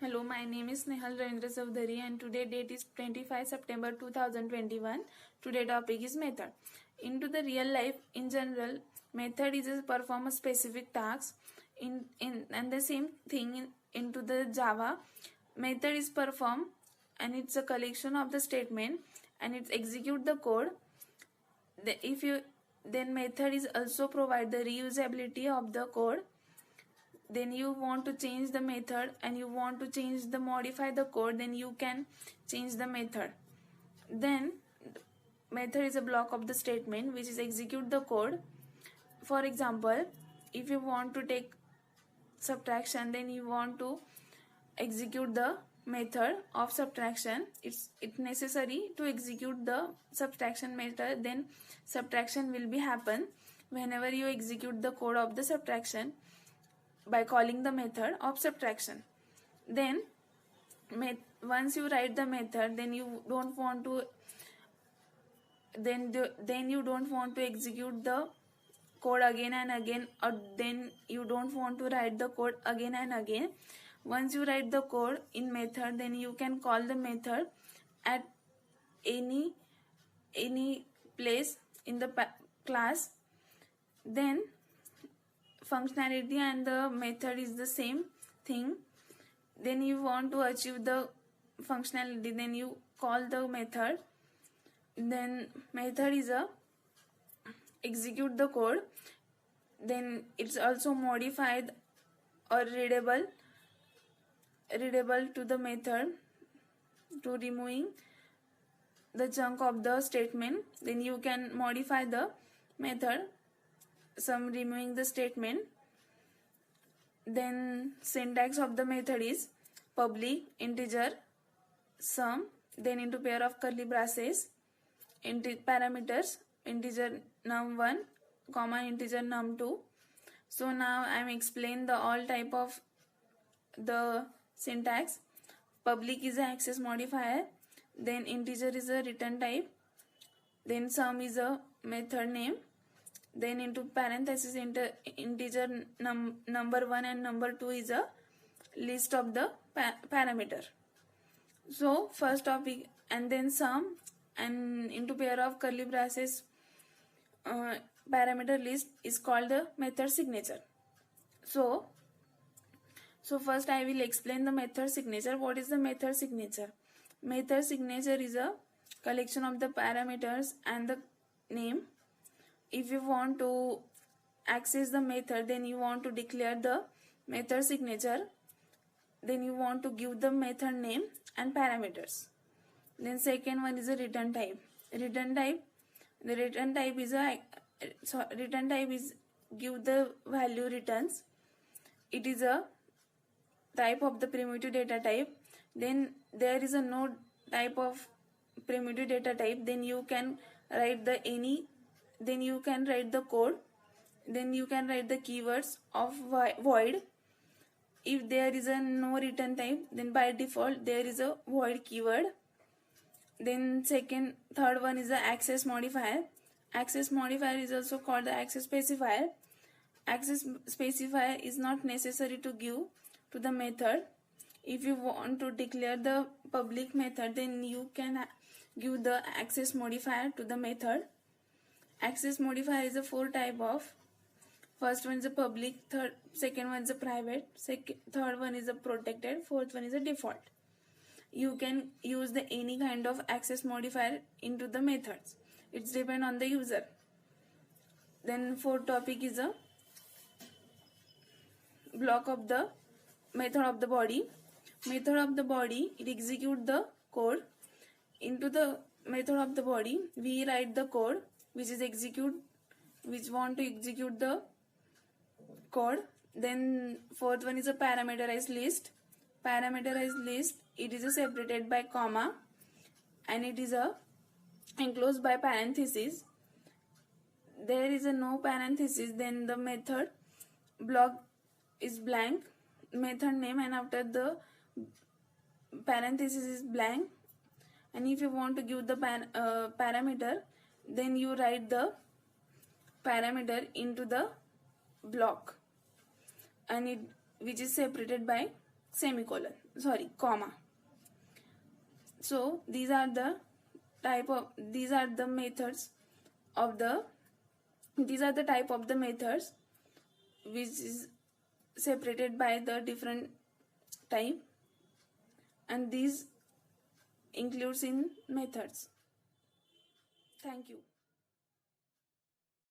Hello, my name is Nehal Ravindra Savdari and today date is 25 September 2021. Today topic is method. Into the real life in general, method is to perform a specific task and the same thing into the Java. Method is perform and it's a collection of the statement and it's execute the code. Then method is also provide the reusability of the code. Then you want to change the method and you want to modify the code, then you can change the method. Then method is a block of the statement which is execute the code. For example, if you want to take subtraction, then you want to execute the method of subtraction. It's necessary to execute the subtraction method, then subtraction will be happen whenever you execute the code of the subtraction by calling the method of subtraction. Then once you write the method, then you don't want to execute the code again and again, or then you don't want to write the code again and again. Once you write the code in method, then you can call the method at any place in the class. Then functionality and the method is the same thing. Then you want to achieve the functionality, then you call the method. Then method is a execute the code, then it's also modified or readable to the method to removing the chunk of the statement. Then you can modify the method some removing the statement. Then syntax of the method is public integer sum, then into pair of curly braces, parameters integer num1 comma integer num2. So now I am explain the all type of the syntax. Public is a access modifier, then integer is a return type, then sum is a method name, then into parenthesis integer number 1 and number 2 is a list of the parameter. So first topic, and then sum and into pair of curly braces parameter list is called the method signature. So first I will explain the method signature. What is the method signature? Method signature is a collection of the parameters and the name. If you want to access the method, then you want to declare the method signature, then you want to give the method name and parameters. Then second one is a return type. Return type is give the value returns. It is a type of the primitive data type. Then there is a no type of primitive data type, then you can write the code, then you can write the keywords of void. If there is a no return type, then by default there is a void keyword. Then third one is the access modifier. Access modifier is also called the access specifier. Access specifier is not necessary to give to the method. If you want to declare the public method, then you can give the access modifier to the method. Access modifier is a 4 type of. First one is a public, second one is a private, third one is a protected, fourth one is a default. You can use the any kind of access modifier into the methods. It's depend on the user. Then fourth topic is a block of the method of the body. Method of the body, it execute the code. Into the method of the body, we write the code which want to execute the code. Then fourth one is a parameterized list. Parameterized list, it is separated by comma and it is enclosed by parenthesis. There is a no parenthesis, then the method block is blank, method name, and after the parenthesis is blank. And if you want to give the parameter, then you write the parameter into the block and which is separated by semicolon, sorry, comma. So these are the type of methods of the type of the methods which is separated by the different type, and these includes in methods. Thank you.